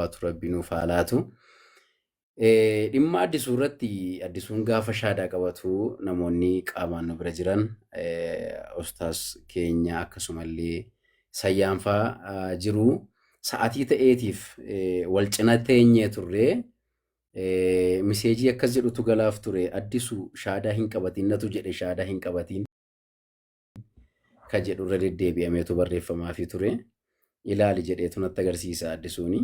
baatu rabbiin faalaatu. Dhimma addisuu irratti addisuun gaafa shaadaa qabatu namoonni qaamaan nu bira jiran ustaas keenya akkasumallee sayyaanfaa jiru sa'aatii ta'eetiif wal cina teenyee turre miseejii akkas jedhutu galaaf ture addisuu shaadaa hin qabatiin natu jedhe shaadaa hin qabatiin ka jedhu irra deddeebi'ameetu barreeffamaafi ture ilaali jedheetu natti agarsiisa addisuuni.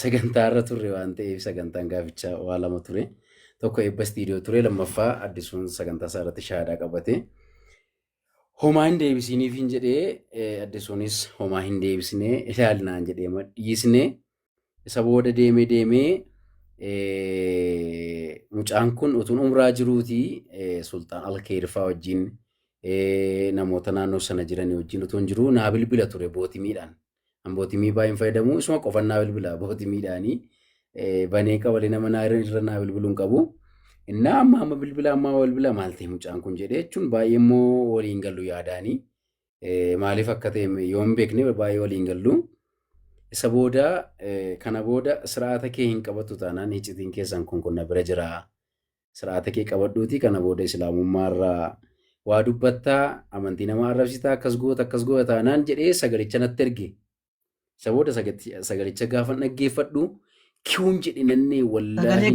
Sagantaa irra turre waan ta'eef sagantaan gaafichaa waa lama ture. Tokko eebba istiidiyoo ture lammafaa addisuun sagantaa isaa irratti shaadaa qabate. Homaa hin deebisiniif hin jedhee addisuunis homaa hin deebisnee ilaalinaan jedhee dhiisne isa booda deemee mucaan kun utuun umraa jiruuti sultaan alkeerfaa wajjin namoota naannoo sana jiran wajjin utuun jiru naa bilbila ture bootimiidhaan. Bootimii baay'een fayyadamu isuma qofannaa bilbila bootimiidhaanii banee qabalee nama irra naa bilbiluun qabu. Innaa amma bilbila maal ta'e mucaan kun jedhee jechuun baay'ee immoo waliin gallu yaadaanii maaliif akka ta'e yoo hin beekne baay'ee waliin gallu. Isa booda kana booda siraata kee hin qabatu taanaan iccitiin keessan kun na bira jira. Siraata kee qabadhuuti kana booda islaamummaarraa waa dubbattaa amantii nama arrabsitaa akkas goota taanaan jedhee sagalicha natti erge. Isa booda sagalicha gaafa dhaggeeffadhu kiuun jedhe nannee wallaahi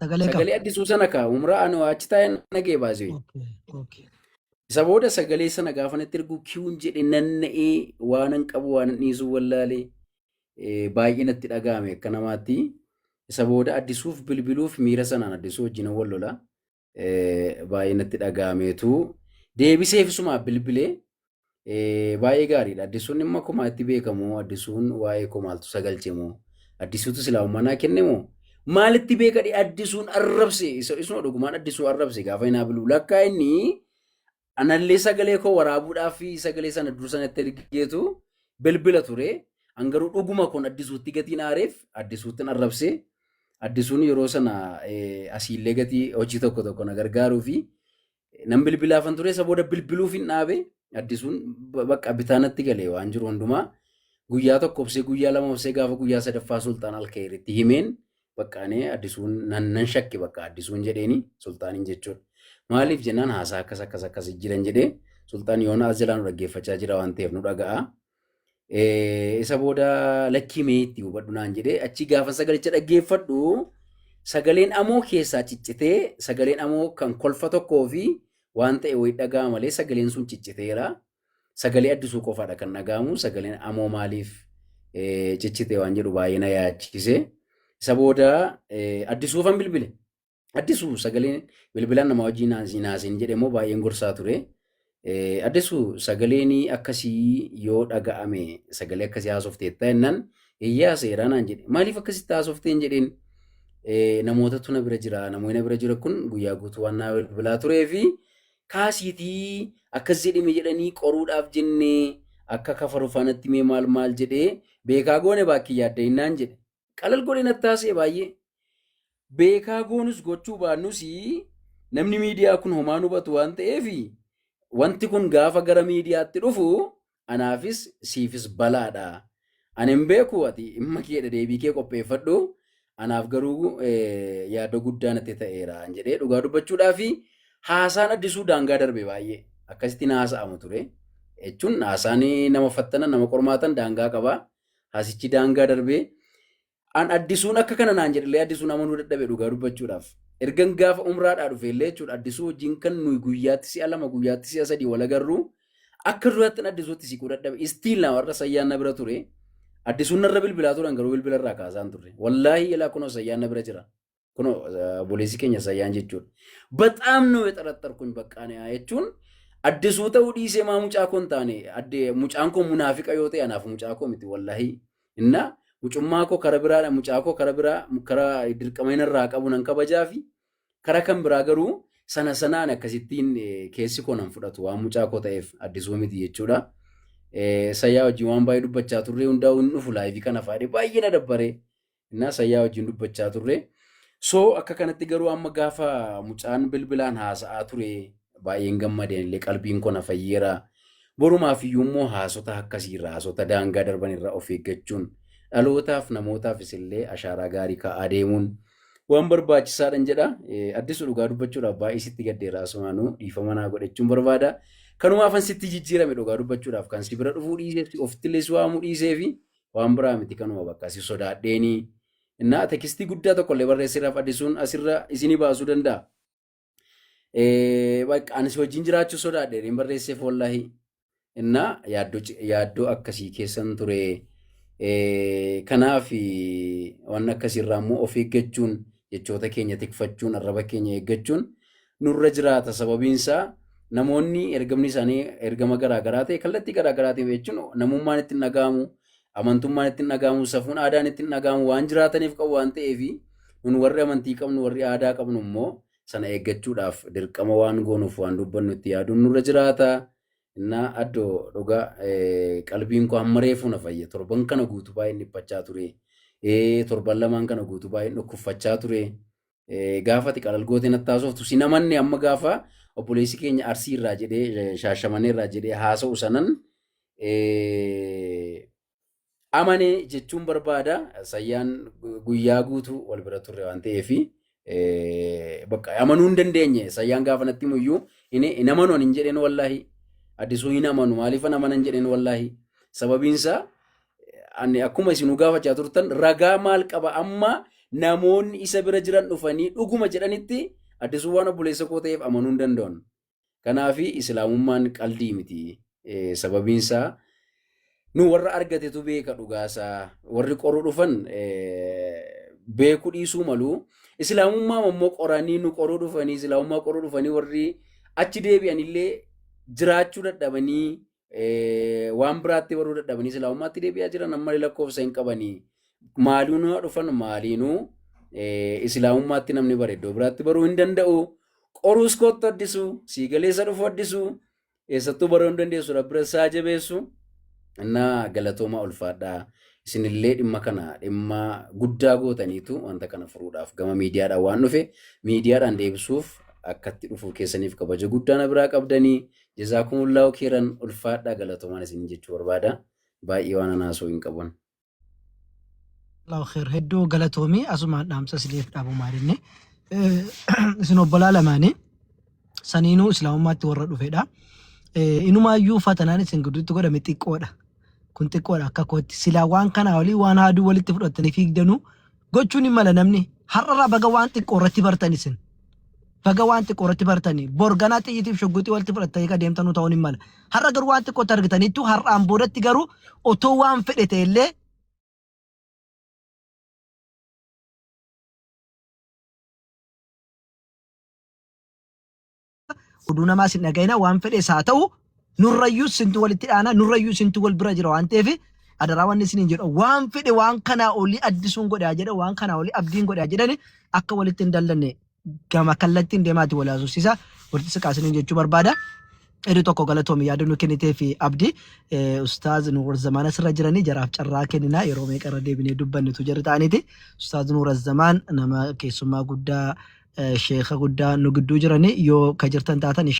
sagalee addisuu sana kaa umraa ani achi taa'ee nagee baasee. Isa booda sagalee sana gaafa natti ergu kiuun jedhe nanna'ee waanan qabu waanan dhiisuu wallaalee baay'ee natti dhaga'ame akka namaatti. Isa booda addisuuf bilbiluuf miira sanaan addisuu wajjin wal lola baay'ee natti dhaga'ameetu deebiseefisumaa bilbilee. Baay'ee gaariidha. Addisuun immoo akkuma itti beekamu addisuun waa'ee komaaltu sagalche moo addisuutu islaamummaa kenne moo maalitti beekadhe addisuun arrabse isuma dhugumaan addisuu arrabse gaafa hinaa bilbilu lakkaa inni anallee sagalee koo waraabuudhaaf sagalee sana dur sanatti ergeetu bilbila ture hangaruu dhuguma kun addisuutti gatiin aareef addisuutti arrabse addisuun yeroo sana asiillee gatii hojii tokko na gargaaruu fi nan bilbilaafan ture isa booda bilbiluuf hin dhaabe. Addisuun bakka bitaanatti galee waan jiru hundumaa guyyaa tokko obsee guyyaa lama obsee gaafa guyyaa sadaffaa sultaan alkeeritti himeen baqqaanee addisuun nan shakke bakka addisuun jedheeni sultaaniin jechuudha. Maaliif jennaan haasaa akkas jiran jedhee sultaan yoona as jalaan dhaggeeffachaa jira waan ta'eef nu dhaga'a. Isa booda lakkii meetti hubadhu naan jedhee achi gaafa sagalicha dhaggeeffadhu sagaleen amoo keessaa ciccitee sagaleen amoo kan kolfa tokkoo fi waan ta'e wayii dhaga'ama malee sagaleen sun cicciteera. Sagalee addisuu qofaadha kan dhaga'amu. Sagaleen amoo maaliif ciccitee waan jedhu baay'ee na yaachise. Isa booda addisuufan bilbile. Addisuu sagaleen bilbilaan nama wajjin naasiin jedhe immoo baay'een gorsaa ture. Addisuu sagaleen akkasii yoo dhaga'ame sagalee akkasii haasofteetta jennaan iyyaa seeraa naan jedhe. Maaliif akkasitti haasofteen jedheen namootatu na bira jira. Namoonni na bira jira kun guyyaa guutuu waan naa bilbilaa turee fi kaasiitii akkas jedhame jedhanii qoruudhaaf jennee akka kafaru faanatti mee maal jedhee beekaa goone baakki yaadda innaan jedhe qalal godhe nattaasee baay'ee beekaa goonus gochuu baannus namni miidiyaa kun homaan hubatu waan ta'eef wanti kun gaafa gara miidiyaatti dhufu anaafis siifis balaadha. Ani hin beeku ati dhimma keedha deebii kee qopheeffadhu anaaf garuu yaada guddaa natti ta'eera jedhee dhugaa dubbachuudhaafi. Haasaan addisuu daangaa darbe baay'ee akkasittiin haasa'amu ture jechuun haasaan nama fattana nama qormaatan daangaa qaba. Haasichi daangaa darbe an addisuun akka kana naan jedhillee addisuun amanuu dadhabe dhugaa dubbachuudhaaf ergan gaafa umraadhaa dhufeellee jechuudha addisuu wajjin kan nuyi guyyaatti si'a lama guyyaatti si'a sadii wal agarru akka duraatti addisuutti siquu dadhabe istiil nama warra sayyaanna bira ture addisuun narra bilbilaa turan garuu bilbilarraa kaasaan turre wallaahi ilaa kunoo sayyaanna bira jira. Kuno boleessi keenya sayyaan jechuudha. Bataam nu xaraxarkuun baqqaane jechuun addisuu ta'uu dhiisee maa mucaa koon taane mucaan koo munaafiqa yoo ta'e anaaf mucaa koo miti wallaahi. Inna mucummaa koo kara biraadha mucaa koo kara biraa kara dirqama irraa qabu nan kabajaa fi kara kan biraa garuu sanaan akkasittiin keessi koo nan fudhatu waan mucaa koo ta'eef addisuu miti jechuudha. Sayyaa wajjin waan baay'ee dubbachaa turre hundaa hin dhufu laayivii kana faadhe baay'ee na dabbare. Inna sayyaa wajjin dubbachaa turre. So akka kanatti garuu amma gaafa mucaan bilbilaan haasa'aa ture baay'een gammadeen illee qalbiin koo na fayyeera. borumaaf iyyuu immoo haasota akkasiirraa haasota daangaa darbanirraa of eeggachuun dhalootaaf namootaafis illee ashaaraa gaarii kaa'aa deemuun waan barbaachisaadhan jedha. Addisu dhugaa dubbachuudhaaf baay'ee sitti gaddeera asumaanuu dhiifama naa godhachuun barbaada. Kanumaafan sitti jijjiirame dhugaa dubbachuudhaaf kan si bira dhufuu dhiisee ofittillee si waamuu dhiisee fi waan biraa miti kanuma bakka si sodaadheeni. Innaa tekstii guddaa tokkollee barreessiraaf addisuun asirra isinii baasuu danda'a. Bakka ani si wajjin jiraachuu sodaadheen barreesseef wallaahi. Innaa yaaddoo akkasii keessan ture. Kanaaf waan akkasirraa immoo of eeggachuun jechoota keenya tikfachuun arraba keenya eeggachuun nurra jiraata. Sababiinsaa namoonni ergamni isaanii ergama garaagaraa ta'e kallattii garaagaraa ta'e jechuun namummaan ittiin dhaga'amu, amantummaan ittiin dhaga'amu, safuun aadaan ittiin dhaga'amu waan jiraataniif qabu waan ta'eef nun warri amantii qabnu warri aadaa qabnu immoo sana eeggachuudhaaf dirqama waan goonuuf waan dubbannu itti yaaduun nurra jiraata. Innaa addoo dhugaa qalbiin koo hamma reefuu na fayya. Torban kana guutuu baay'een dhiphachaa ture. Torban lamaan kana guutuu baay'een dhukkuffachaa ture. Gaafa xiqqalalgootee natti haasoftu si namanne amma gaafa obboleessi keenya Arsii irraa jedhee Shaashamanii irraa jedhee haasa'u sanan amane jechuun barbaada. Sayyaan guyyaa guutuu wal bira turre waan ta'eef bakka amanuu hin dandeenye. Sayyaan gaafa natti himuyyuu hin amanuun hin jedheen wallaahi. Addisuu hin amanu maaliif amanan jedheen wallaahi. Sababiinsaa ani akkuma isinuu gaafachaa turtan ragaa maal qaba amma namoonni isa bira jiran dhufanii dhuguma jedhanitti addisuu waan obboleessa koo ta'eef amanuu hin danda'an. Kanaaf islaamummaan qaldii miti. Sababiinsaa nu warra argatetu beeka dhugaasaa warri qoruu dhufan beekuu dhiisuu malu. Islaamummaa immoo qoranii nu qoruu dhufanii islaamummaa qoruu dhufanii warri achi deebi'anillee jiraachuu dadhabanii waan biraatti baruu dadhabanii islaamummaatti deebi'aa jiran ammallee lakkoofsa hin qabanii. Maaliinuu dhufan maaliinuu islaamummaatti namni bare iddoo biraatti baruu hin danda'u. Qoruus kootti addisu siigaleessa dhufu addisu eessattuu baruu hin dandeessu rabbira isaa jabeessu. Innaa galatoomaa ulfaadhaa. Isinillee dhimma kana dhimma guddaa gootaniitu wanta kana furuudhaaf gama miidiyaadhaan waan dhufe miidiyaadhaan deebisuuf akkatti dhufuu keessaniif kabaja guddaa biraa qabdanii. Jazaakumullahu khairan ulfaadhaa galatoomaan isin jechuu barbaada. Baay'ee waan anaasoo hin qaban. Allahu khair hedduu galatoomii asumaan dhaamsa isiniif dhaabu maalinne isin obbolaa lamaanii saniinuu islaamummaatti warra dhufedha. Inumaayyuu fatanaan isin gidduutti godhame xiqqoodha. Kun xiqqoodha akka kootti silaa waan kanaa olii waan haaduu walitti fudhatanii fiigdanuu gochuun hin mala namni har'arraa baga waan xiqqoo irratti bartan isin. Baga waan xiqqoo irratti bartanii borganaa xiyyiitiif shogguxii walitti fudhatanii adeemtanuu ta'uun hin mala. Har'a garuu waan xiqqootti argitaniittu har'aan boodatti garuu otoo waan fedhe ta'ellee oduu namaa sin dhagayina waan fedhe isaa ta'u nurrayyuu sintu walitti dhaana nurrayyuu sintu wal bira jira waan ta'eef adaraa waan isiniin jedhu waan fedhe waan kanaa olii addisuun godhaa jedhe waan kanaa olii abdiin godhaa jedhani akka walitti hin dallanne gama kallattiin deemaati wal haasofsiisa walitti siqaasiniin jechuu barbaada. Eri tokko galatoomi yaadannoo kennitee fi abdii ustaaz Nuur Zamaan asirra jiranii jaraaf carraa kenninaa yeroo meeqarra deebinee dubbannetu jira ta'aniiti. Ustaaz Nuur Zamaan nama keessummaa guddaa sheekha guddaa nu gidduu jiranii yoo ka jirtan taatan